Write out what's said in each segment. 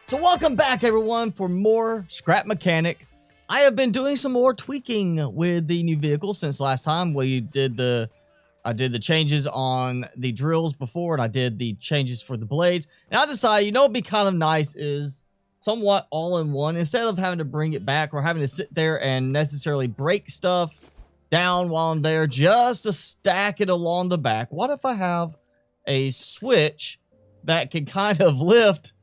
So welcome back everyone for more Scrap Mechanic. I have been doing some more tweaking with the new vehicle since last time I did the changes on the drills before, and I did the changes for the blades. And I decided, you know, what'd be kind of nice is somewhat all in one, instead of having to bring it back or having to sit there and necessarily break stuff down while I'm there just to stack it along the back. What if I have a switch that can kind of lift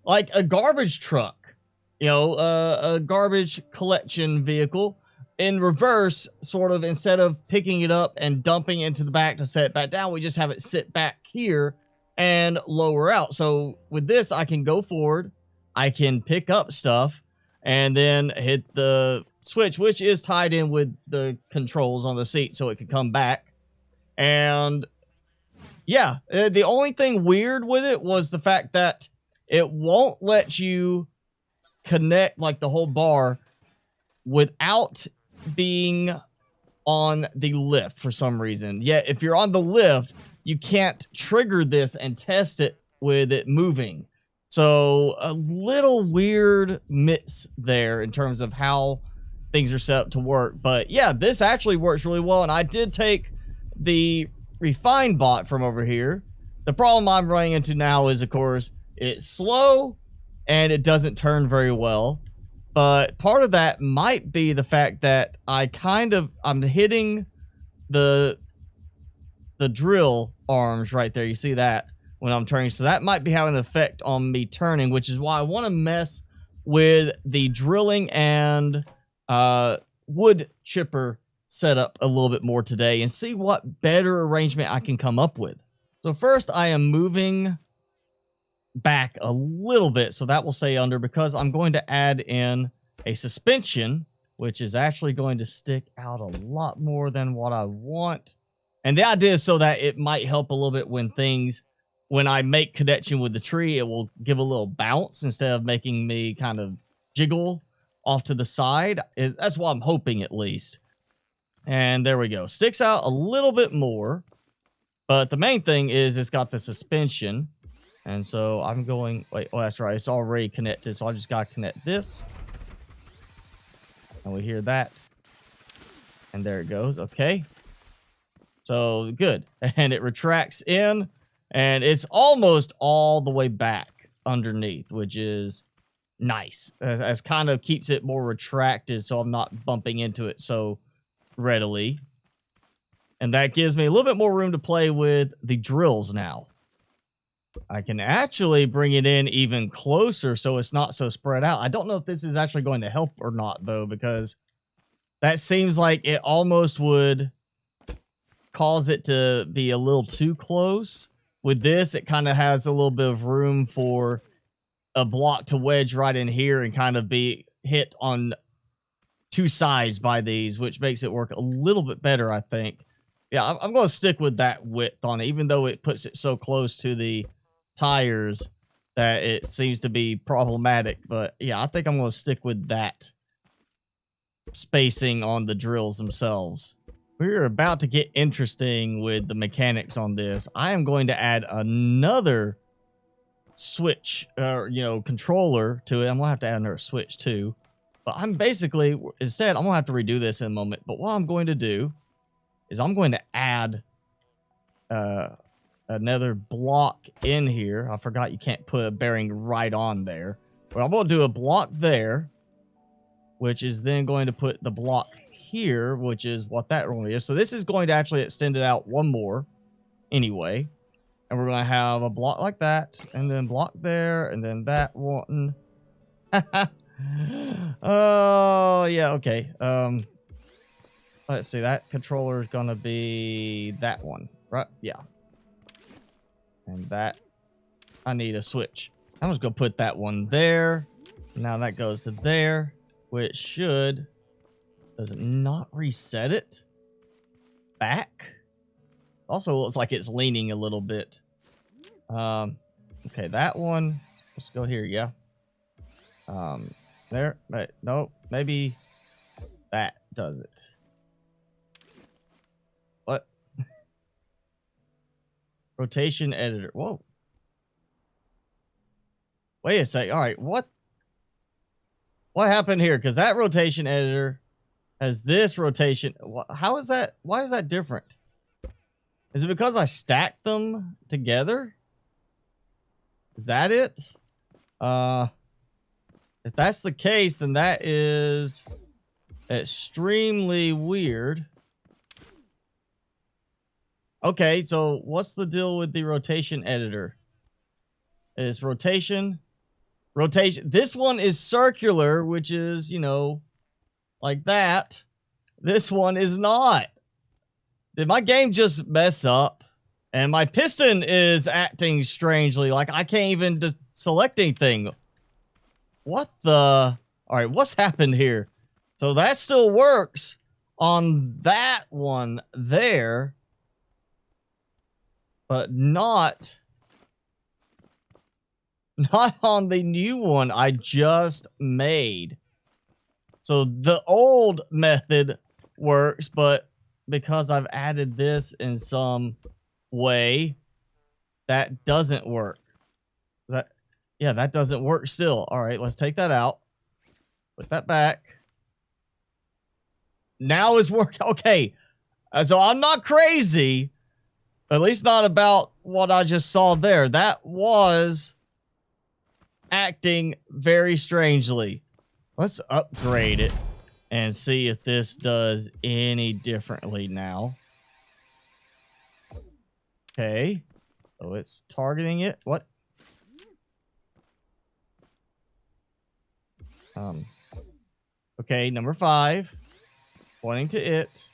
like a garbage truck, you know, a garbage collection vehicle in reverse, sort of, instead of picking it up and dumping into the back to set it back down, we just have it sit back here and lower out. So with this, I can go forward, I can pick up stuff, and then hit the switch, which is tied in with the controls on the seat so it can come back. And yeah, the only thing weird with it was the fact that it won't let you connect like the whole bar without being on the lift for some reason. Yet if you're on the lift, you can't trigger this and test it with it moving. So a little weird mix there in terms of how things are set up to work. But yeah, this actually works really well. And I did take the refined bot from over here. The problem I'm running into now is, of course, it's slow and it doesn't turn very well. But part of that might be the fact that I'm hitting the drill arms right there. You see that when I'm turning. So that might be having an effect on me turning, which is why I want to mess with the drilling and wood chipper setup a little bit more today and see what better arrangement I can come up with. So first I am moving back a little bit, so that will stay under, because I'm going to add in a suspension, which is actually going to stick out a lot more than what I want. And the idea is so that it might help a little bit when I make connection with the tree, it will give a little bounce instead of making me kind of jiggle off to the side. That's what I'm hoping, at least. And there we go. Sticks out a little bit more, but the main thing is it's got the suspension. And so I'm going, wait, oh, that's right. It's already connected. So I just got to connect this. And we hear that. And there it goes. Okay. So good. And it retracts in. And it's almost all the way back underneath, which is nice. As kind of keeps it more retracted so I'm not bumping into it so readily. And that gives me a little bit more room to play with the drills now. I can actually bring it in even closer so it's not so spread out. I don't know if this is actually going to help or not, though, because that seems like it almost would cause it to be a little too close. With this, it kind of has a little bit of room for a block to wedge right in here and kind of be hit on two sides by these, which makes it work a little bit better, I think. Yeah, I'm going to stick with that width on it, even though it puts it so close to the tires that it seems to be problematic. But yeah, I think I'm going to stick with that spacing on the drills themselves. We're about to get interesting with the mechanics on this. I am going to add another switch, controller to it. I'm going to have to add another switch too. But I'm basically, instead, I'm going to have to redo this in a moment. But what I'm going to do is I'm going to add another block in here. I forgot you can't put a bearing right on there. But I'm going to do a block there, which is then going to put the block here, which is what that really is. So this is going to actually extend it out one more anyway. And we're going to have a block like that, and then block there, and then that one. Oh, yeah, okay. Let's see, that controller is going to be that one, right? Yeah. And that, I need a switch. I'm just going to put that one there. Now that goes to there, which should, does it not reset it back? Also looks like it's leaning a little bit. Okay, that one, let's go here, yeah. There, but no, maybe that does it. What? Rotation editor. Whoa. Wait a sec. All right, what happened here? Because that rotation editor has this rotation. How is that? Why is that different? Is it because I stacked them together? Is that it? If that's the case, then that is extremely weird. Okay, so what's the deal with the rotation editor? It's rotation. This one is circular, which is, you know, like that. This one is not. Did my game just mess up? And my piston is acting strangely. Like I can't even just select anything. What the? All right, what's happened here? So that still works on that one there, but not on the new one I just made. So the old method works, but because I've added this in some way, that doesn't work. Yeah, that doesn't work still. All right, let's take that out. Put that back. Now is working. Okay, so I'm not crazy. At least not about what I just saw there. That was acting very strangely. Let's upgrade it and see if this does any differently now. Okay. Oh, it's targeting it. What? Okay, number 5. Pointing to it.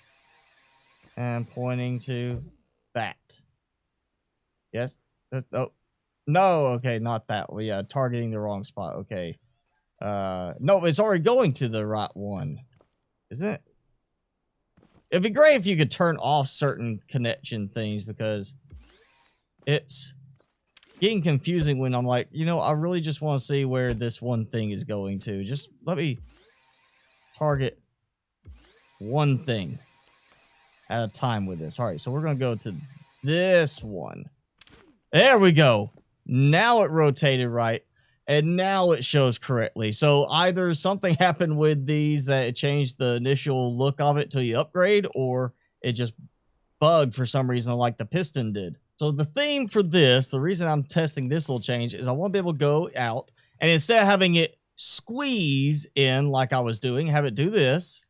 And pointing to that. Yes? Oh. No, okay, not that. We are targeting the wrong spot. Okay. No, it's already going to the right one. Isn't it? It'd be great if you could turn off certain connection things, because it's getting confusing when I'm like, you know, I really just want to see where this one thing is going to. Just let me target one thing at a time with this. All right, so we're going to go to this one. There we go. Now it rotated right, and now it shows correctly. So either something happened with these that it changed the initial look of it till you upgrade, or it just bugged for some reason like the piston did. So the theme for this, the reason I'm testing this little change, is I want to be able to go out, and instead of having it squeeze in like I was doing, have it do this,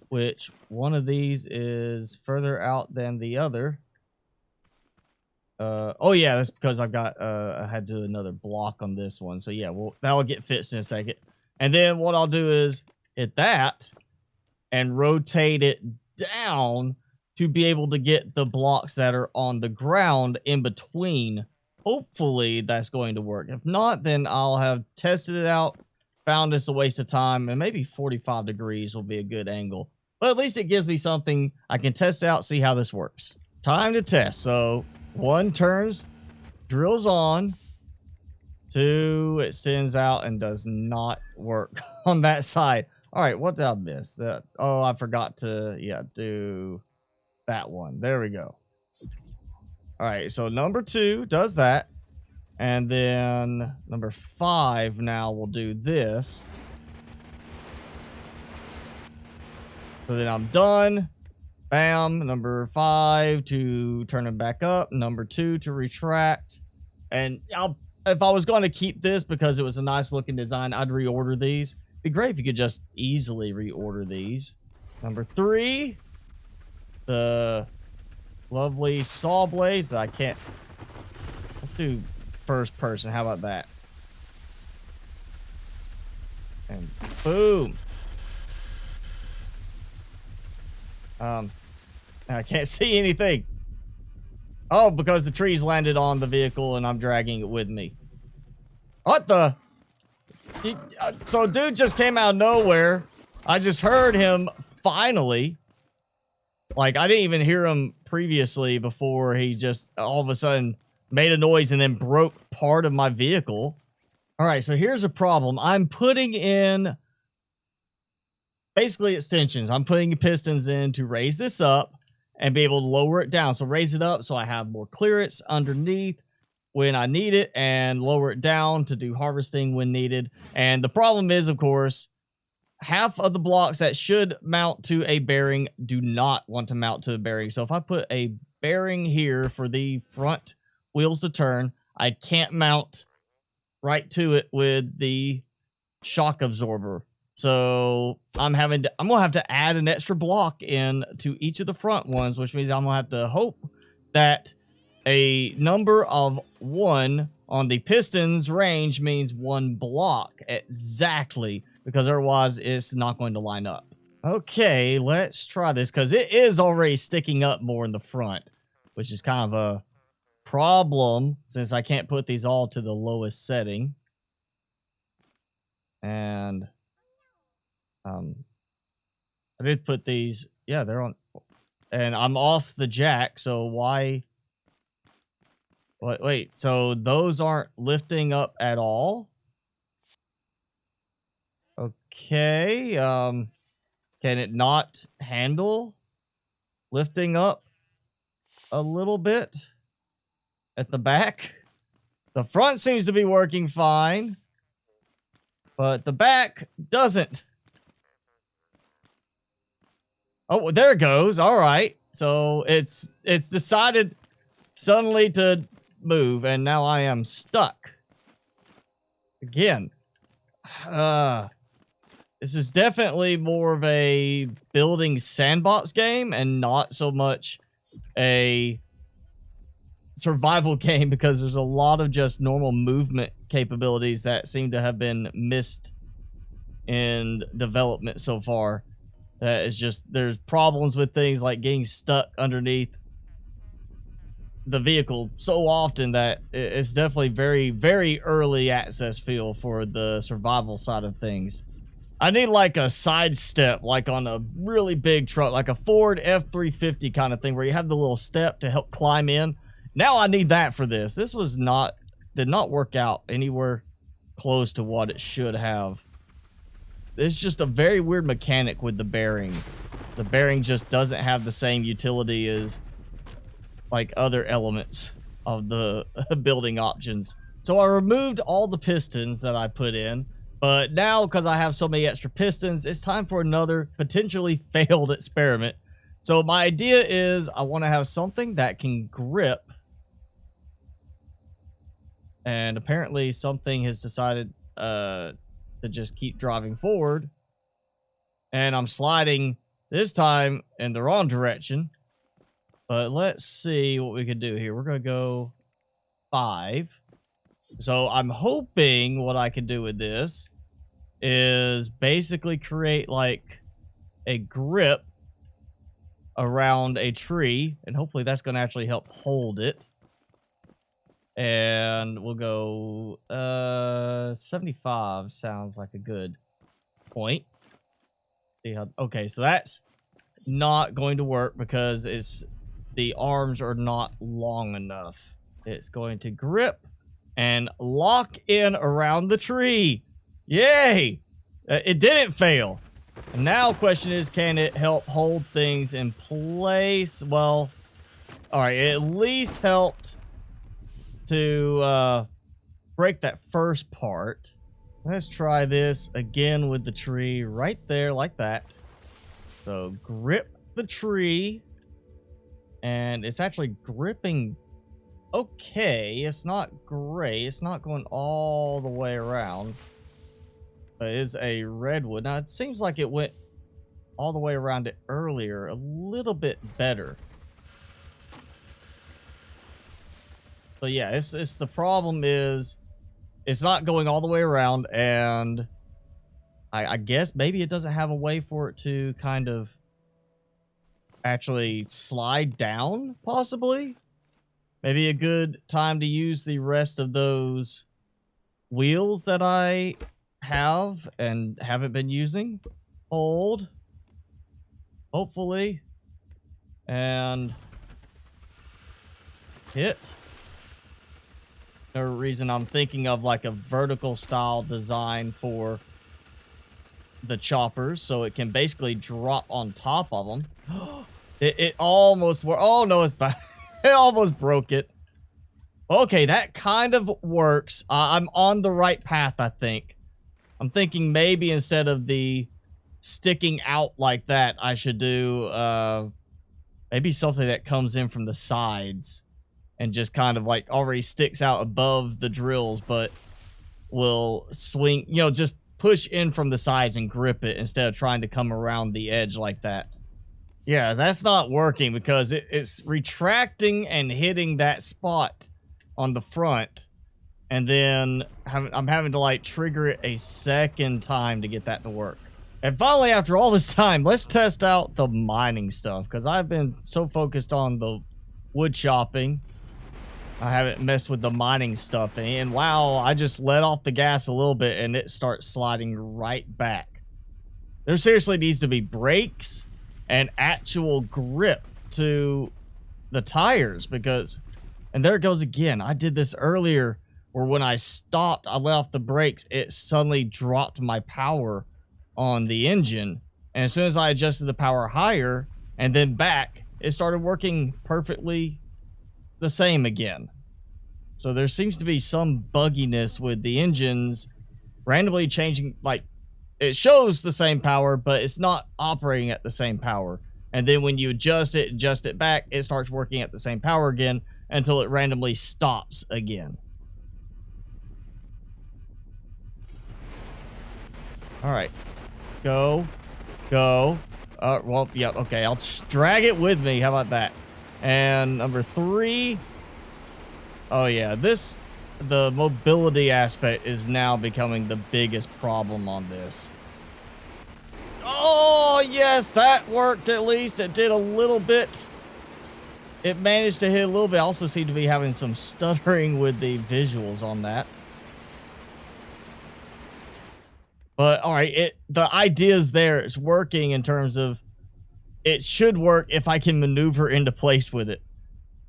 which one of these is further out than the other. Oh yeah, that's because I've got, I had to do another block on this one. So yeah, well, that'll get fixed in a second. And then what I'll do is hit that and rotate it down to be able to get the blocks that are on the ground in between. Hopefully that's going to work. If not, then I'll have tested it out, found it's a waste of time, and maybe 45 degrees will be a good angle. But at least it gives me something I can test out, see how this works. Time to test. So 1 turns, drills on. 2 extends out and does not work on that side. All right, what did I miss? Oh, I forgot to, do that one. There we go. All right, so number 2 does that. And then number 5 now will do this. So then I'm done. Bam. Number 5 to turn it back up. Number 2 to retract. And if I was going to keep this because it was a nice looking design, I'd reorder these. It'd be great if you could just easily reorder these. Number 3, the lovely saw blades. I can't. Let's do first person. How about that? And boom. I can't see anything. Oh, because the trees landed on the vehicle and I'm dragging it with me. What the? So dude just came out of nowhere. I just heard him finally. Like, I didn't even hear him previously before he just all of a sudden made a noise and then broke part of my vehicle. All right, so here's a problem. I'm putting in basically extensions. I'm putting pistons in to raise this up and be able to lower it down. So raise it up so I have more clearance underneath. when I need it and lower it down to do harvesting when needed. And the problem is, of course, half of the blocks that should mount to a bearing do not want to mount to a bearing. So if I put a bearing here for the front wheels to turn, I can't mount right to it with the shock absorber. So I'm gonna have to add an extra block in to each of the front ones, which means I'm gonna have to hope that a number of 1 on the pistons range means 1 block exactly, because otherwise it's not going to line up. Okay, let's try this, because it is already sticking up more in the front, which is kind of a problem since I can't put these all to the lowest setting. And I did put these, yeah, they're on, and I'm off the jack, so why? Wait, so those aren't lifting up at all? Okay, can it not handle lifting up a little bit at the back? The front seems to be working fine, but the back doesn't. Oh, there it goes. All right. So it's decided suddenly to move, and now I am stuck. Again. This is definitely more of a building sandbox game and not so much a survival game, because there's a lot of just normal movement capabilities that seem to have been missed in development so far. That is just, there's problems with things like getting stuck underneath the vehicle so often that it's definitely very, very early access feel for the survival side of things. I need like a side step, like on a really big truck, like a Ford F350 kind of thing, where you have the little step to help climb in. Now I need that for this. This did not work out anywhere close to what it should have. It's just a very weird mechanic with the bearing. The bearing just doesn't have the same utility as like other elements of the building options. So I removed all the pistons that I put in, but now because I have so many extra pistons, it's time for another potentially failed experiment. So my idea is I want to have something that can grip, and apparently something has decided to just keep driving forward, and I'm sliding this time in the wrong direction. But let's see what we can do here. We're gonna go 5. So I'm hoping what I can do with this is basically create like a grip around a tree, and hopefully that's gonna actually help hold it. And we'll go 75 sounds like a good point. See how, okay, so that's not going to work because the arms are not long enough. It's going to grip and lock in around the tree. Yay! It didn't fail. And now the question is, can it help hold things in place? Well, all right, it at least helped to break that first part. Let's try this again with the tree right there like that. So grip the tree, and it's actually gripping okay. It's not great. It's not going all the way around. It is a redwood. Now it seems like it went all the way around it earlier a little bit better. So yeah, it's the problem is it's not going all the way around, and I guess maybe it doesn't have a way for it to kind of actually slide down, possibly. Maybe a good time to use the rest of those wheels that I have and haven't been using. Hold. Hopefully. And hit. No reason I'm thinking of like a vertical style design for the choppers, so it can basically drop on top of them. It almost worked. Oh no, it's bad. It almost broke it. Okay, that kind of works. I'm on the right path, I think. I'm thinking maybe instead of the sticking out like that, I should do maybe something that comes in from the sides and just kind of like already sticks out above the drills, but will swing, you know, just push in from the sides and grip it instead of trying to come around the edge like that. Yeah, that's not working because it's retracting and hitting that spot on the front, and then I'm having to like trigger it a second time to get that to work. And finally, after all this time, let's test out the mining stuff, because I've been so focused on the wood chopping, I haven't messed with the mining stuff. And wow, I just let off the gas a little bit and it starts sliding right back. There seriously needs to be brakes and actual grip to the tires, because, and there it goes again. I did this earlier where when I stopped, I let off the brakes, it suddenly dropped my power on the engine. And as soon as I adjusted the power higher and then back, it started working perfectly the same again. So there seems to be some bugginess with the engines randomly changing, like it shows the same power, but it's not operating at the same power. And then when you adjust it back, it starts working at the same power again until it randomly stops again. All right, go. Well, yeah, okay, I'll just drag it with me. How about that? And number 3. Oh yeah, the mobility aspect is now becoming the biggest problem on this. Oh yes, that worked at least. It did a little bit. It managed to hit a little bit. I also seem to be having some stuttering with the visuals on that. But all right, the idea is there. It's working in terms of it should work if I can maneuver into place with it.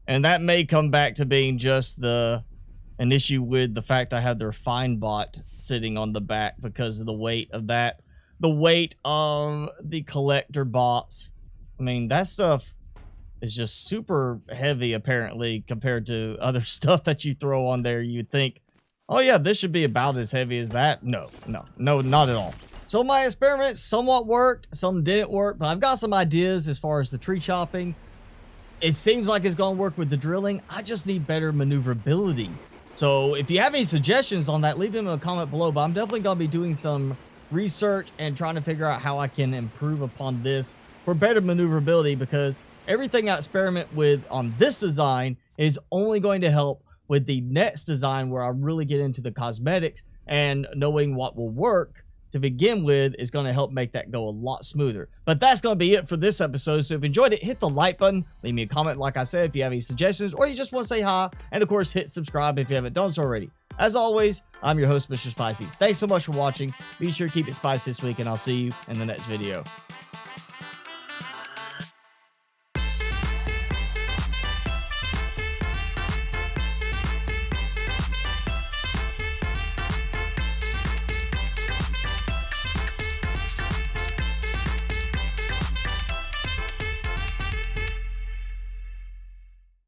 And that may come back to being just an issue with the fact I have the refine bot sitting on the back because of the weight of that. The weight of the collector bots. I mean, that stuff is just super heavy apparently compared to other stuff that you throw on there. You'd think, oh yeah, this should be about as heavy as that. No, not at all. So my experiments somewhat worked, some didn't work, but I've got some ideas as far as the tree chopping. It seems like it's going to work with the drilling. I just need better maneuverability. So if you have any suggestions on that, leave them in a comment below, but I'm definitely going to be doing some research and trying to figure out how I can improve upon this for better maneuverability, because everything I experiment with on this design is only going to help with the next design where I really get into the cosmetics, and knowing what will work to begin with is going to help make that go a lot smoother. But that's going to be it for this episode. So if you enjoyed it, hit the like button, leave me a comment like I said if you have any suggestions, or you just want to say hi, and of course hit subscribe if you haven't done so already. As always, I'm your host, Mr. Spicy. Thanks so much for watching. Be sure to keep it spicy this week, and I'll see you in the next video.